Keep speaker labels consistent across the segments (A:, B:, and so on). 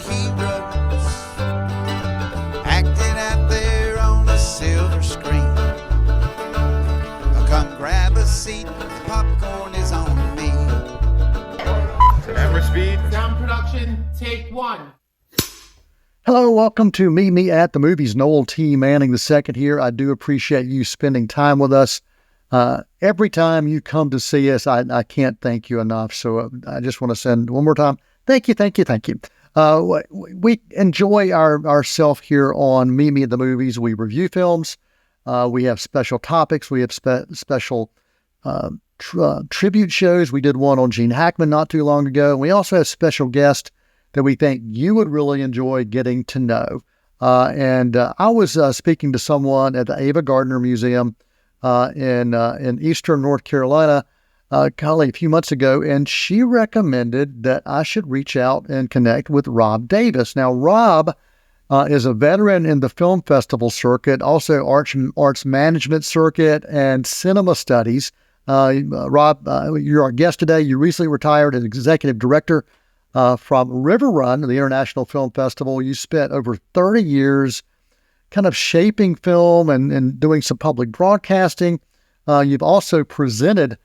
A: heroes acting out there on a silver screen. Come grab a seat, popcorn is on me.
B: Camera speed.
C: Sound production, take one.
D: Hello, welcome to Meet Me at the Movies. Noel T. Manning II here. I do appreciate you spending time with us. Every time you come to see us, I can't thank you enough. So I just want to send one more time. Thank you. We enjoy ourselves here on Meet Me at the Movies. We review films. We have special topics. We have special tribute shows. We did one on Gene Hackman not too long ago. We also have special guests that we think you would really enjoy getting to know. I was speaking to someone at the Ava Gardner Museum in Eastern North Carolina, a few months ago, and she recommended that I should reach out and connect with Rob Davis. Now, Rob is a veteran in the film festival circuit, also arts management circuit and cinema studies. Rob, you're our guest today. You recently retired as executive director from River Run, the International Film Festival. You spent over 30 years kind of shaping film and doing some public broadcasting. You've also presented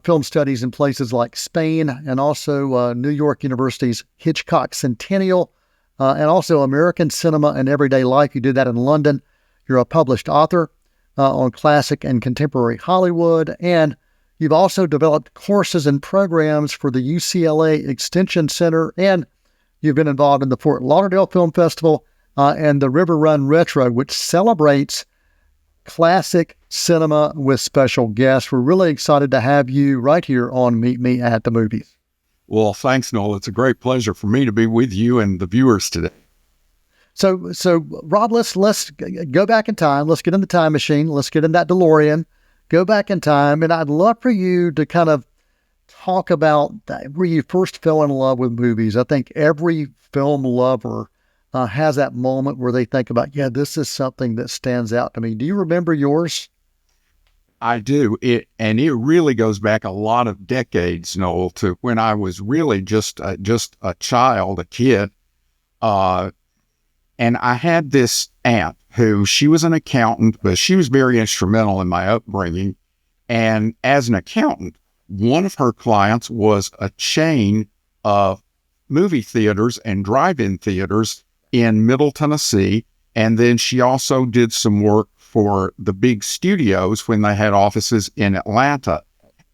D: film studies in places like Spain and also New York University's Hitchcock Centennial and also American Cinema and Everyday Life. You did that in London. You're a published author on classic and contemporary Hollywood, and you've also developed courses and programs for the UCLA Extension Center, and you've been involved in the Fort Lauderdale Film Festival and the River Run Retro, which celebrates classic cinema with special guests. We're really excited to have you right here on Meet Me at the Movies.
B: Well, thanks, Noel. It's a great pleasure for me to be with you and the viewers today.
D: So Rob, let's go back in time. Let's get in the time machine. Let's get in that DeLorean. Go back in time, and I'd love for you to kind of talk about where you first fell in love with movies. I think every film lover has that moment where they think about, yeah, this is something that stands out to me. Do you remember yours?
B: I do. It really goes back a lot of decades, Noel, to when I was really just a child, a kid. And I had this aunt who, she was an accountant, but she was very instrumental in my upbringing. And as an accountant, one of her clients was a chain of movie theaters and drive-in theaters in Middle Tennessee. And then she also did some work for the big studios when they had offices in Atlanta.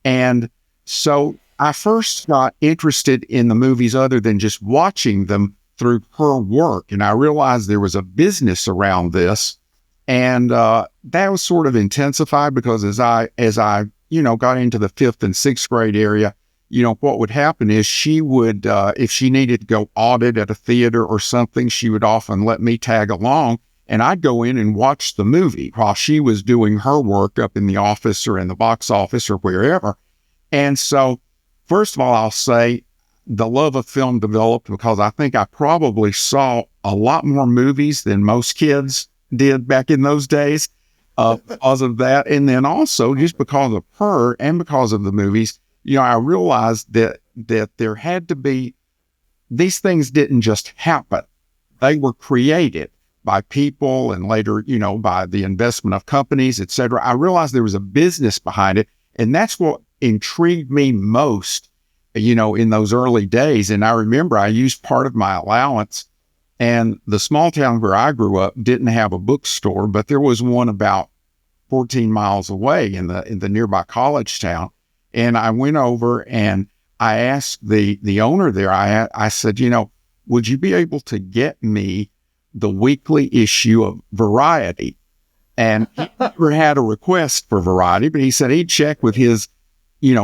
B: And so I first got interested in the movies other than just watching them through her work. And I realized there was a business around this. And that was sort of intensified because as I got into the 5th and 6th grade area, what would happen is she would, if she needed to go audit at a theater or something, she would often let me tag along, and I'd go in and watch the movie while she was doing her work up in the office or in the box office or wherever. And so, first of all, I'll say the love of film developed because I think I probably saw a lot more movies than most kids did back in those days because of that. And then also just because of her and because of the movies, I realized that there had to be, these things didn't just happen. They were created by people and later, by the investment of companies, et cetera. I realized there was a business behind it. And that's what intrigued me most, in those early days. And I remember I used part of my allowance, and the small town where I grew up didn't have a bookstore, but there was one about 14 miles away in the nearby college town. And I went over and I asked the owner there, I said, would you be able to get me the weekly issue of Variety? And he never had a request for Variety, but he said he'd check with his,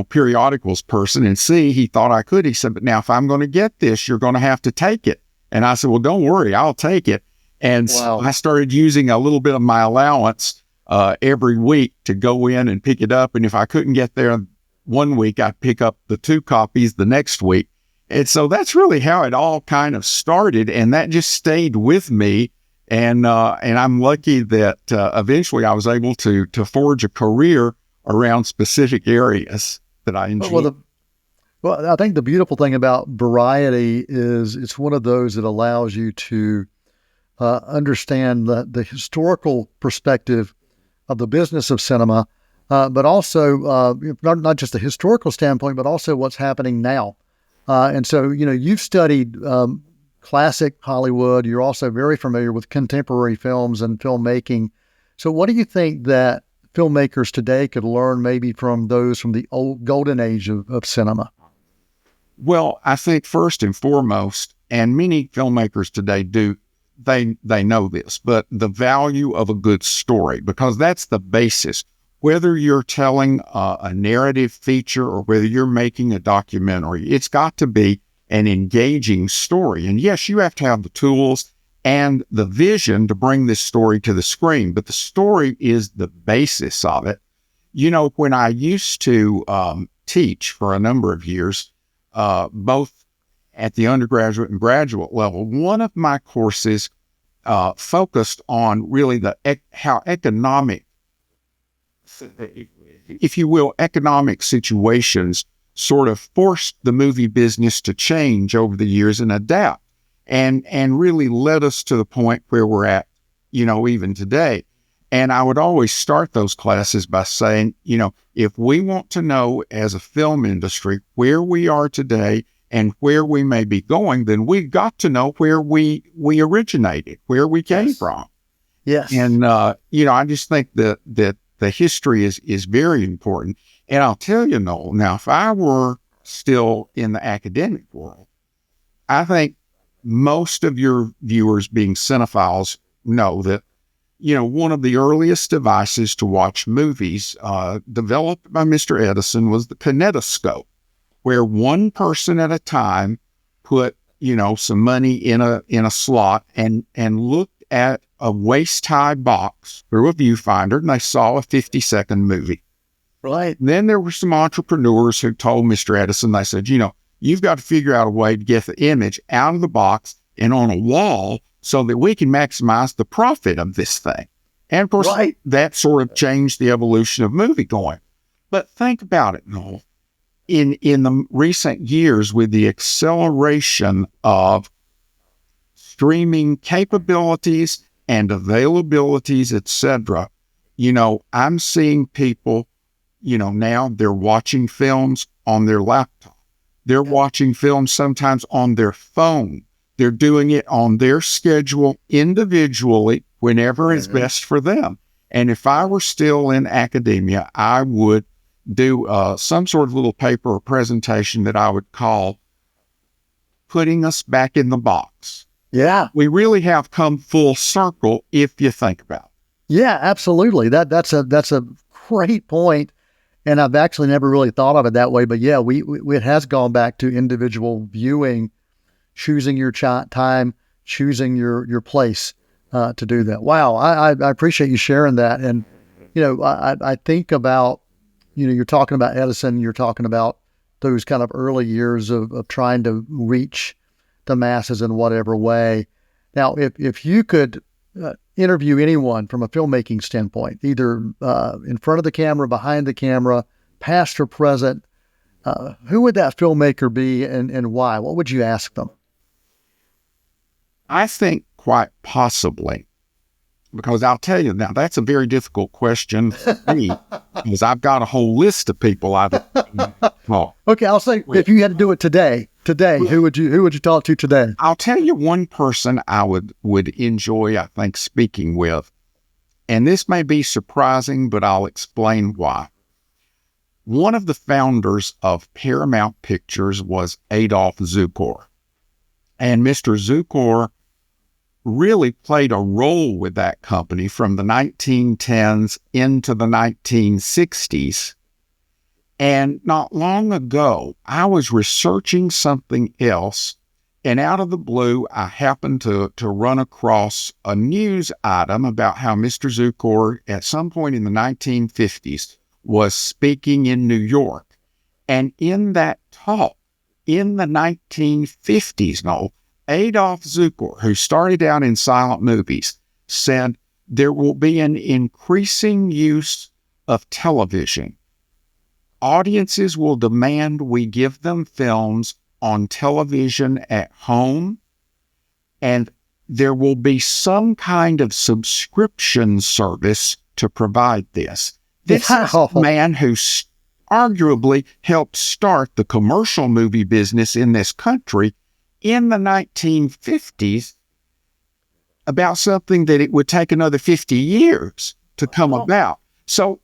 B: periodicals person and see. He thought I could. He said, but now if I'm going to get this, you're going to have to take it. And I said, well, don't worry, I'll take it. And so I started using a little bit of my allowance every week to go in and pick it up. And if I couldn't get there one week, I'd pick up the 2 copies the next week. And so that's really how it all kind of started. And that just stayed with me. And I'm lucky that eventually I was able to forge a career around specific areas that I enjoy.
D: Well, I think the beautiful thing about variety is it's one of those that allows you to understand the historical perspective of the business of cinema, but also not just the historical standpoint, but also what's happening now. And so, you've studied classic Hollywood. You're also very familiar with contemporary films and filmmaking. So what do you think that filmmakers today could learn maybe from those from the old golden age of cinema?
B: Well, I think first and foremost, and many filmmakers today do, they know this, but the value of a good story, because that's the basis. Whether you're telling a narrative feature or whether you're making a documentary, it's got to be an engaging story. And yes, you have to have the tools and the vision to bring this story to the screen, but the story is the basis of it. When I used to teach for a number of years, both at the undergraduate and graduate level, one of my courses focused on really how economic, if you will, economic situations sort of forced the movie business to change over the years and adapt, and really led us to the point where we're at, even today. And I would always start those classes by saying, if we want to know as a film industry where we are today and where we may be going, then we've got to know where we originated, where we came from.
D: Yes.
B: And, I just think that the history is very important. And I'll tell you, Noel, now, if I were still in the academic world, I think most of your viewers, being cinephiles, know that, one of the earliest devices to watch movies developed by Mr. Edison was the kinetoscope, where one person at a time put, some money in a slot and looked at a waist-high box through a viewfinder, and they saw a 50-second movie.
D: Right.
B: And then there were some entrepreneurs who told Mr. Edison, they said, you've got to figure out a way to get the image out of the box and on a wall so that we can maximize the profit of this thing. And of course, that sort of changed the evolution of movie going. But think about it, Noel. In the recent years, with the acceleration of streaming capabilities and availabilities, etc., I'm seeing people, now they're watching films on their laptop. They're watching films sometimes on their phone. They're doing it on their schedule individually whenever is best for them. And if I were still in academia, I would do some sort of little paper or presentation that I would call Putting Us Back in the Box.
D: Yeah.
B: We really have come full circle if you think about it.
D: Yeah, absolutely. That's a great point. And I've actually never really thought of it that way. But yeah, it has gone back to individual viewing, choosing your time, choosing your place to do that. Wow, I appreciate you sharing that. And, I think about, you're talking about Edison, you're talking about those kind of early years of trying to reach the masses in whatever way. Now, if you could interview anyone from a filmmaking standpoint, either in front of the camera, behind the camera, past or present, who would that filmmaker be and why? What would you ask them?
B: I think quite possibly, because I'll tell you now, that's a very difficult question for me, because I've got a whole list of people I've
D: Okay, I'll say if you had to do it today, who would you talk to today?
B: I'll tell you one person I would enjoy, I think, speaking with, and this may be surprising, but I'll explain why. One of the founders of Paramount Pictures was Adolph Zukor, and Mr. Zukor really played a role with that company from the 1910s into the 1960s. And not long ago, I was researching something else, and out of the blue, I happened to run across a news item about how Mr. Zukor, at some point in the 1950s, was speaking in New York. And in that talk, in the 1950s, Adolph Zukor, who started out in silent movies, said there will be an increasing use of television. audiences will demand we give them films on television at home, and there will be some kind of subscription service to provide this. This is a man who arguably helped start the commercial movie business in this country in the 1950s about something that it would take another 50 years to come about. So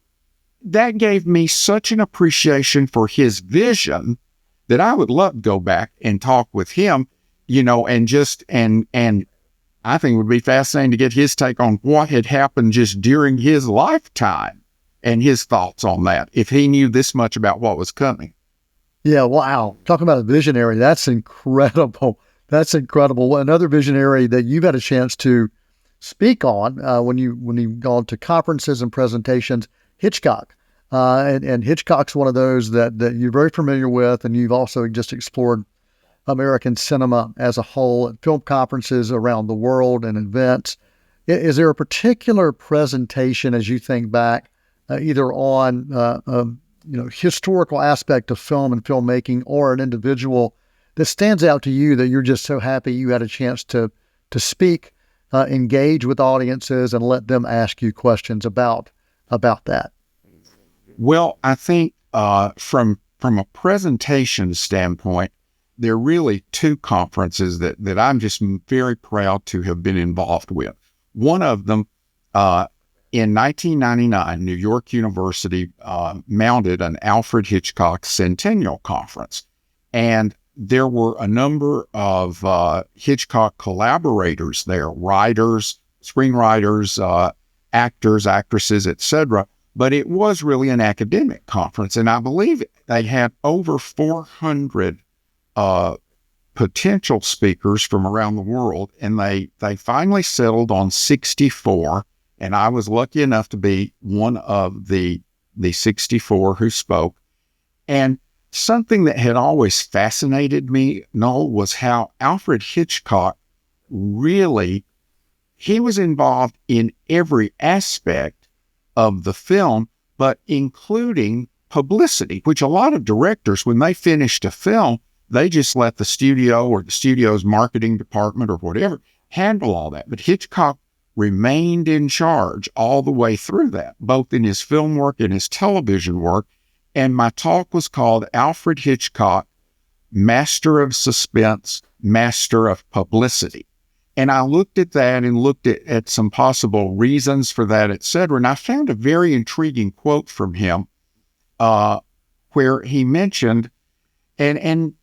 B: that gave me such an appreciation for his vision that I would love to go back and talk with him, and I think it would be fascinating to get his take on what had happened just during his lifetime and his thoughts on that, if he knew this much about what was coming.
D: Yeah, wow. Talking about a visionary, that's incredible. That's incredible. Another visionary that you've had a chance to speak on when you've gone to conferences and presentations, Hitchcock. And Hitchcock's one of those that you're very familiar with, and you've also just explored American cinema as a whole at film conferences around the world and events. Is there a particular presentation as you think back, either on historical aspect of film and filmmaking, or an individual that stands out to you that you're just so happy you had a chance to speak, engage with audiences, and let them ask you questions about that?
B: Well, I think from a presentation standpoint, there are really two conferences that I'm just very proud to have been involved with. One of them, in 1999, New York University mounted an Alfred Hitchcock Centennial Conference. And there were a number of Hitchcock collaborators there, writers, screenwriters, actors, actresses, etc. But it was really an academic conference. And I believe they had over 400 potential speakers from around the world. And they finally settled on 64. And I was lucky enough to be one of the 64 who spoke. And something that had always fascinated me, Noel, was how Alfred Hitchcock he was involved in every aspect of the film, but including publicity, which a lot of directors, when they finished a film, they just let the studio or the studio's marketing department or whatever handle all that. But Hitchcock remained in charge all the way through that, both in his film work and his television work. And my talk was called Alfred Hitchcock, Master of Suspense, Master of Publicity. And I looked at that and looked at some possible reasons for that, et cetera. And I found a very intriguing quote from him where he mentioned, and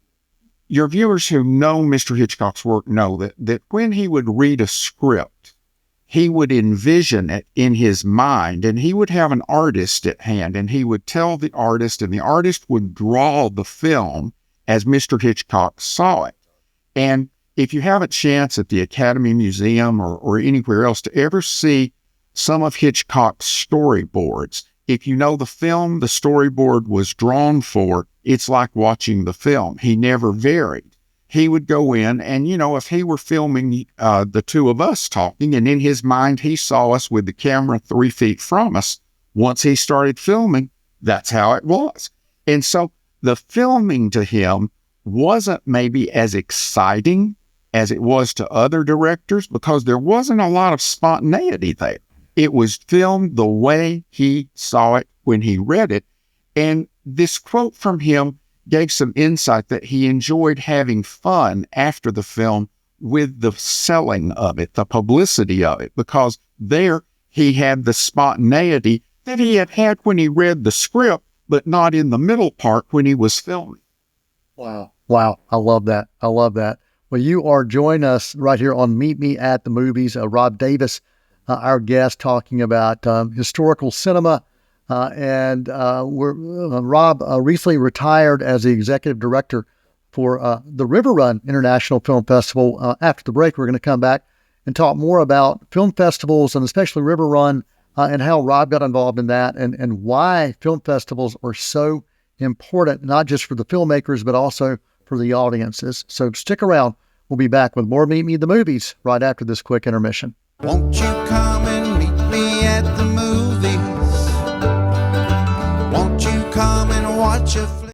B: your viewers who know Mr. Hitchcock's work know that when he would read a script, he would envision it in his mind, and he would have an artist at hand, and he would tell the artist, and the artist would draw the film as Mr. Hitchcock saw it. And if you have a chance at the Academy Museum or anywhere else to ever see some of Hitchcock's storyboards, if you know the film the storyboard was drawn for, it's like watching the film. He never varied. He would go in and, if he were filming the two of us talking, and in his mind he saw us with the camera 3 feet from us, once he started filming, that's how it was. And so the filming to him wasn't maybe as exciting as it was to other directors because there wasn't a lot of spontaneity there. It was filmed the way he saw it when he read it. And this quote from him gave some insight that he enjoyed having fun after the film with the selling of it, the publicity of it, because there he had the spontaneity that he had when he read the script, but not in the middle part when he was filming.
D: Wow. I love that. Well, you are joining us right here on Meet Me at the Movies. Rob Davis, our guest, talking about historical cinema. Rob recently retired as the executive director for the River Run International Film Festival. After the break, we're going to come back and talk more about film festivals, and especially River Run, and how Rob got involved in that, and why film festivals are so important, not just for the filmmakers, but also for the audiences. So stick around. We'll be back with more Meet Me at the Movies right after this quick intermission.
A: Won't you come and meet me at the movies? Won't you come and watch watch a flick.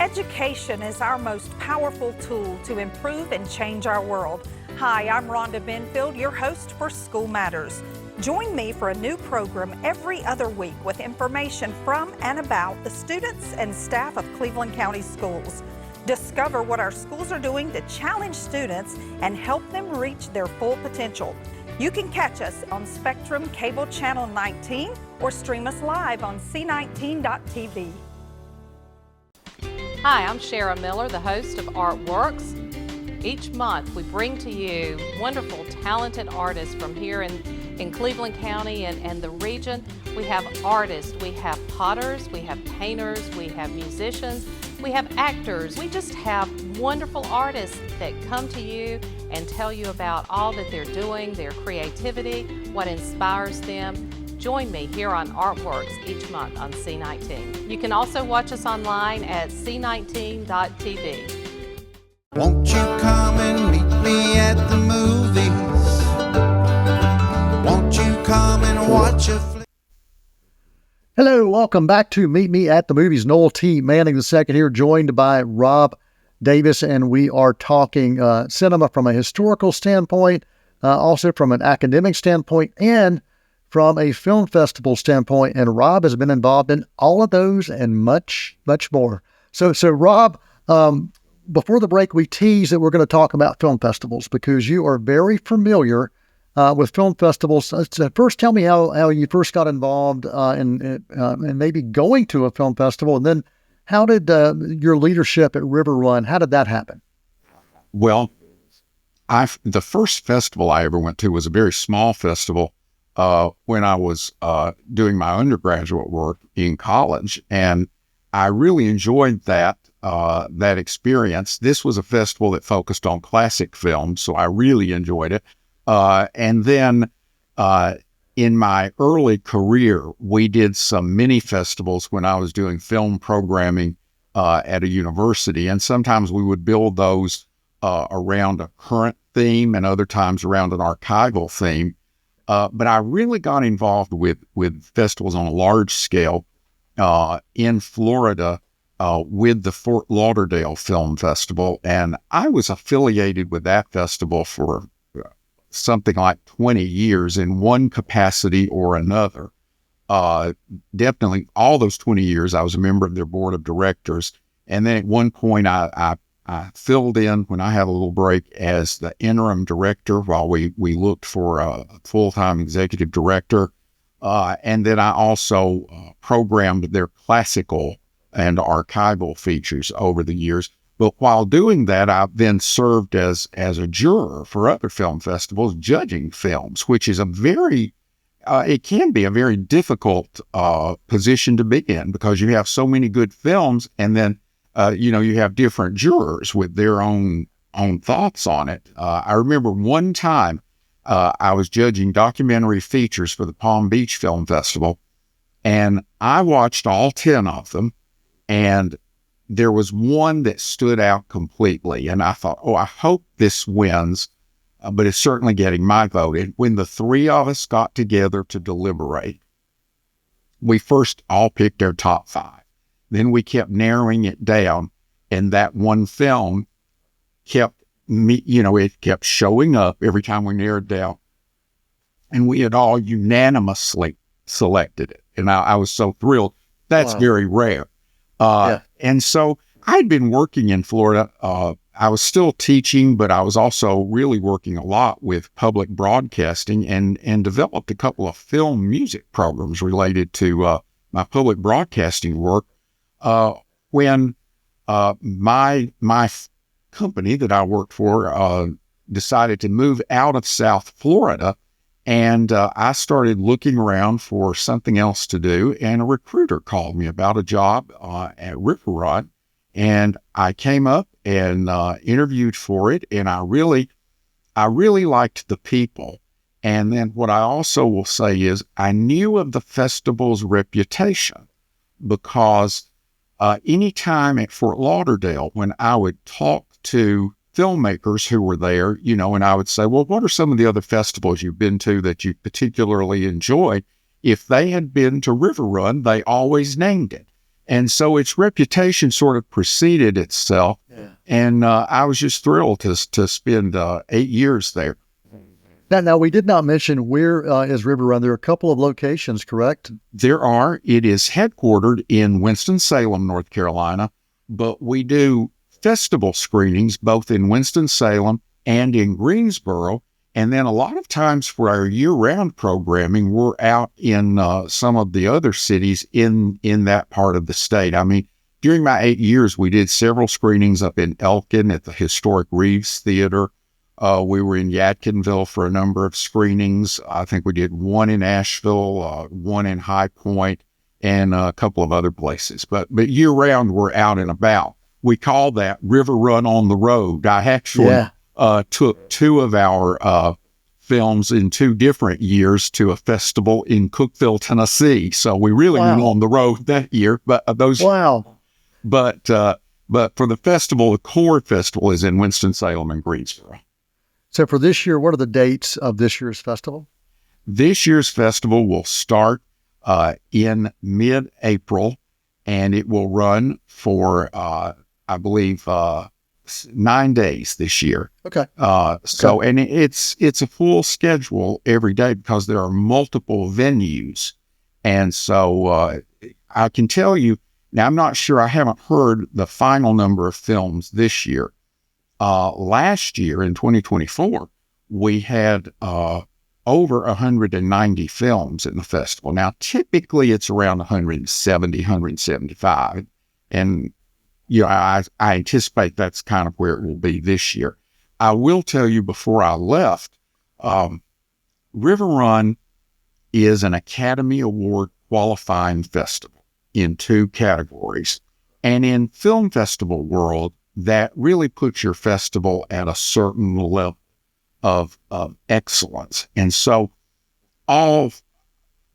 E: Education is our most powerful tool to improve and change our world. Hi, I'm Rhonda Benfield, your host for School Matters. Join me for a new program every other week with information from and about the students and staff of Cleveland County Schools. Discover what our schools are doing to challenge students and help them reach their full potential. You can catch us on Spectrum Cable Channel 19 or stream us live on c19.tv.
F: Hi, I'm Shara Miller, the host of Artworks. Each month we bring to you wonderful, talented artists from here in Cleveland County and the region. We have artists, we have potters, we have painters, we have musicians, we have actors. We just have wonderful artists that come to you and tell you about all that they're doing, their creativity, what inspires them. Join me here on Artworks each month on C19. You can also watch us online at c19.tv.
A: Won't you come and meet me at the movies? Won't you come and watch a flick?
D: Hello, welcome back to Meet Me at the Movies. Noel T. Manning II here, joined by Rob Davis, and we are talking cinema from a historical standpoint, also from an academic standpoint, and from a film festival standpoint. And Rob has been involved in all of those and much, much more. So Rob, before the break, we teased that we're going to talk about film festivals because you are very familiar with film festivals. So first, tell me how you first got involved in maybe going to a film festival, and then how did your leadership at River Run, how did that happen?
B: Well, the first festival I ever went to was a very small festival when I was doing my undergraduate work in college, and I really enjoyed that experience. This was a festival that focused on classic films, so I really enjoyed it. And then in my early career, we did some mini festivals when I was doing film programming at a university, and sometimes we would build those around a current theme and other times around an archival theme. But I really got involved with festivals on a large scale in Florida with the Fort Lauderdale Film Festival. And I was affiliated with that festival for something like 20 years in one capacity or another. Definitely all those 20 years, I was a member of their board of directors. And then at one point, I filled in when I had a little break as the interim director while we looked for a full-time executive director. And then I also programmed their classical and archival features over the years. But while doing that, I've then served as a juror for other film festivals, judging films, which is it can be a very difficult position to be in because you have so many good films, and then you have different jurors with their own thoughts on it. I remember one time I was judging documentary features for the Palm Beach Film Festival, and I watched all 10 of them, and there was one that stood out completely, and I thought, I hope this wins, but it's certainly getting my vote. And when the three of us got together to deliberate, we first all picked our top 5. Then we kept narrowing it down, and that one film it kept showing up every time we narrowed down, and we had all unanimously selected it. And I was so thrilled. That's very rare. And so I'd been working in Florida I was still teaching, but I was also really working a lot with public broadcasting and developed a couple of film music programs related to my public broadcasting work. When my company that I worked for decided to move out of South Florida, and I started looking around for something else to do, and a recruiter called me about a job at River Run, and I came up and interviewed for it, and I really liked the people. And then what I also will say is I knew of the festival's reputation because anytime at Fort Lauderdale, when I would talk to filmmakers who were there, and I would say, well, what are some of the other festivals you've been to that you particularly enjoy? If they had been to River Run, they always named it. And so its reputation sort of preceded itself. Yeah. And I was just thrilled to spend 8 years there.
D: Now, we did not mention where is River Run. There are a couple of locations, correct?
B: There are. It is headquartered in Winston-Salem, North Carolina, but we do festival screenings both in Winston-Salem and in Greensboro. And then a lot of times for our year-round programming, we're out in some of the other cities in that part of the state. I mean, during my 8 years, we did several screenings up in Elkin at the historic Reeves Theater. We were in Yadkinville for a number of screenings. I think we did one in Asheville, one in High Point, and a couple of other places. But year-round, we're out and about. We call that River Run on the Road. I actually took two of our films in 2 different years to a festival in Cookeville, Tennessee. So we really went on the road that year. But But for the festival, the core festival is in Winston-Salem and Greensboro.
D: So for this year, what are the dates of this year's festival?
B: This year's festival will start in mid-April, and it will run for, I believe, 9 days this year.
D: Okay.
B: And it's a full schedule every day because there are multiple venues. And so I can tell you, now I'm not sure, I haven't heard the final number of films this year. Last year in 2024, we had over 190 films in the festival. Now, typically it's around 170, 175. And I anticipate that's kind of where it will be this year. I will tell you before I left, River Run is an Academy Award qualifying festival in 2 categories. And in film festival world, that really puts your festival at a certain level of excellence. And so all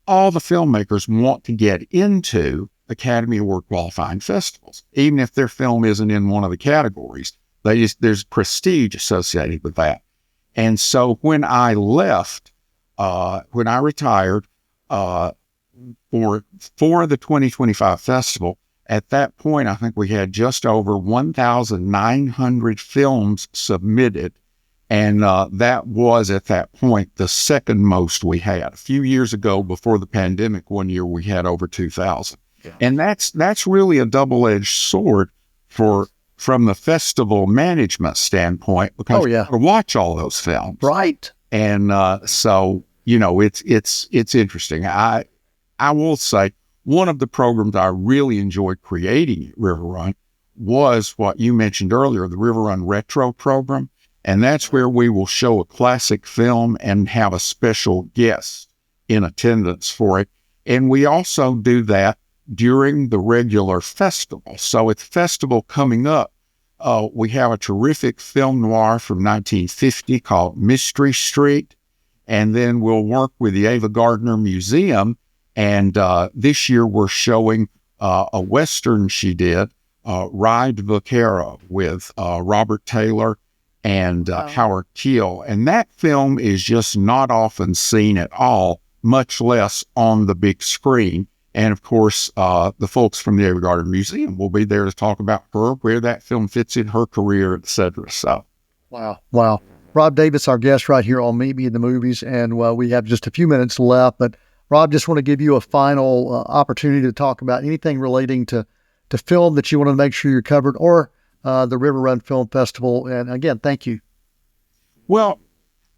B: the filmmakers want to get into Academy Award qualifying festivals, even if their film isn't in one of the categories. There's prestige associated with that. And so when I left, when I retired for the 2025 festival, at that point, I think we had just over 1,900 films submitted. And that was, at that point, the second most we had. A few years ago, before the pandemic, one year we had over 2,000. Yeah. And that's really a double-edged sword from the festival management standpoint, because you got to watch all those films.
D: Right.
B: And so, it's interesting. I will say, one of the programs I really enjoyed creating at River Run was what you mentioned earlier, the River Run Retro program. And that's where we will show a classic film and have a special guest in attendance for it. And we also do that during the regular festival. So with the festival coming up, we have a terrific film noir from 1950 called Mystery Street. And then we'll work with the Ava Gardner Museum. And this year we're showing a Western she did, Ride Vaquero, with Robert Taylor and Howard Keel. And that film is just not often seen at all, much less on the big screen. And of course, the folks from the Ava Gardner Museum will be there to talk about her, where that film fits in her career, et cetera. So,
D: wow. Rob Davis, our guest right here on Meet Me in the Movies. And we have just a few minutes left, but Rob, just want to give you a final opportunity to talk about anything relating to film that you want to make sure you're covered, or the River Run Film Festival. And again, thank you.
B: Well,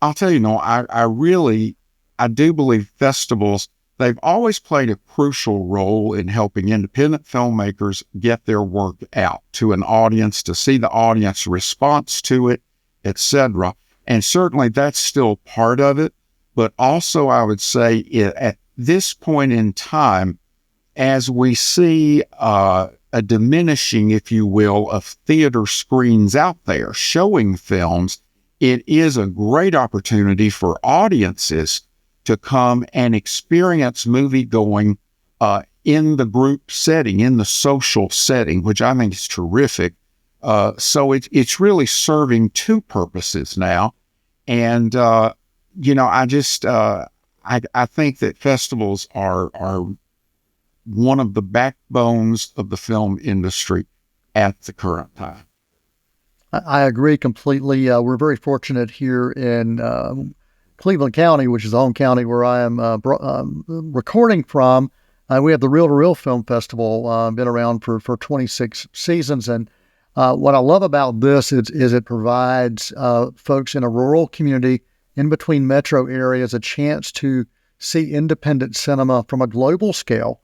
B: I'll tell you, I do believe festivals, they've always played a crucial role in helping independent filmmakers get their work out to an audience, to see the audience response to it, etc. And certainly that's still part of it. But also I would say at this point in time, as we see a diminishing, if you will, of theater screens out there showing films, it is a great opportunity for audiences to come and experience movie-going in the group setting, in the social setting, which I think is terrific. So it's really serving two purposes now. And, I think that festivals are one of the backbones of the film industry at the current time.
D: I agree completely. We're very fortunate here in Cleveland County, which is the home county where I am recording from. We have the Reel to Reel Film Festival, been around for 26 seasons. And what I love about this is it provides folks in a rural community in between metro areas a chance to see independent cinema from a global scale.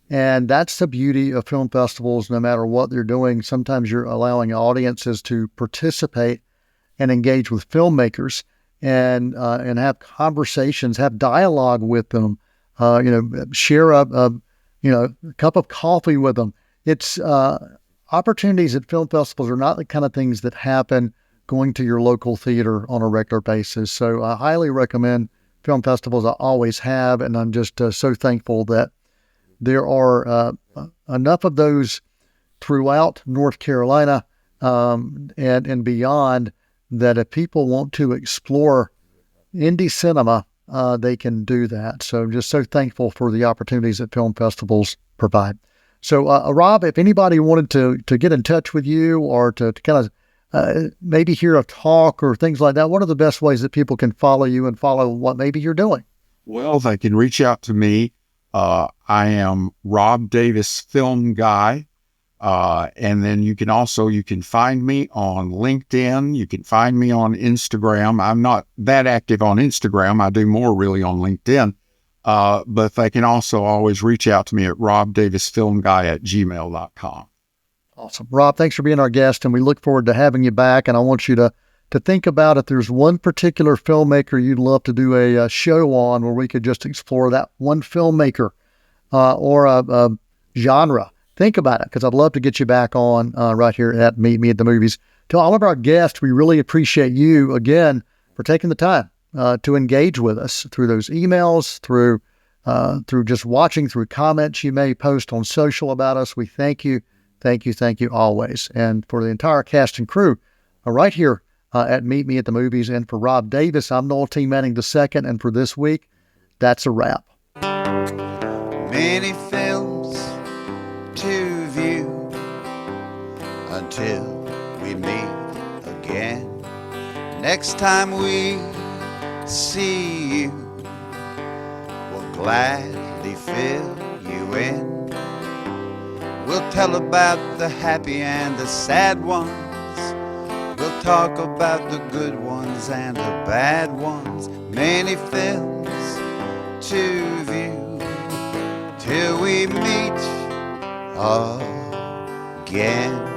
D: And that's the beauty of film festivals, no matter what they're doing. Sometimes you're allowing audiences to participate and engage with filmmakers and have conversations, have dialogue with them, share a cup of coffee with them. It's opportunities at film festivals are not the kind of things that happen going to your local theater on a regular basis. So I highly recommend film festivals. I always have, and I'm just so thankful that there are enough of those throughout North Carolina and beyond that if people want to explore indie cinema, they can do that. So I'm just so thankful for the opportunities that film festivals provide. So Rob, if anybody wanted to get in touch with you or to kind of maybe hear a talk or things like that, what are the best ways that people can follow you and follow what maybe you're doing?
B: Well, they can reach out to me. I am Rob Davis Film Guy. And then you can find me on LinkedIn. You can find me on Instagram. I'm not that active on Instagram. I do more really on LinkedIn. But they can also always reach out to me at robdavisfilmguy@gmail.com.
D: Awesome. Rob, thanks for being our guest, and we look forward to having you back. And I want you to think about if there's one particular filmmaker you'd love to do a show on where we could just explore that one filmmaker or a genre. Think about it, because I'd love to get you back on right here at Meet Me at the Movies. To all of our guests, we really appreciate you, again, for taking the time to engage with us through those emails, through just watching, through comments you may post on social about us. We thank you. Thank you. Thank you always. And for the entire cast and crew right here at Meet Me at the Movies, and for Rob Davis, I'm Noel T. Manning II. And for this week, that's a wrap.
A: Many films to view until we meet again. Next time we see you, we'll gladly fill you in. We'll tell about the happy and the sad ones. We'll talk about the good ones and the bad ones. Many films to view till we meet again.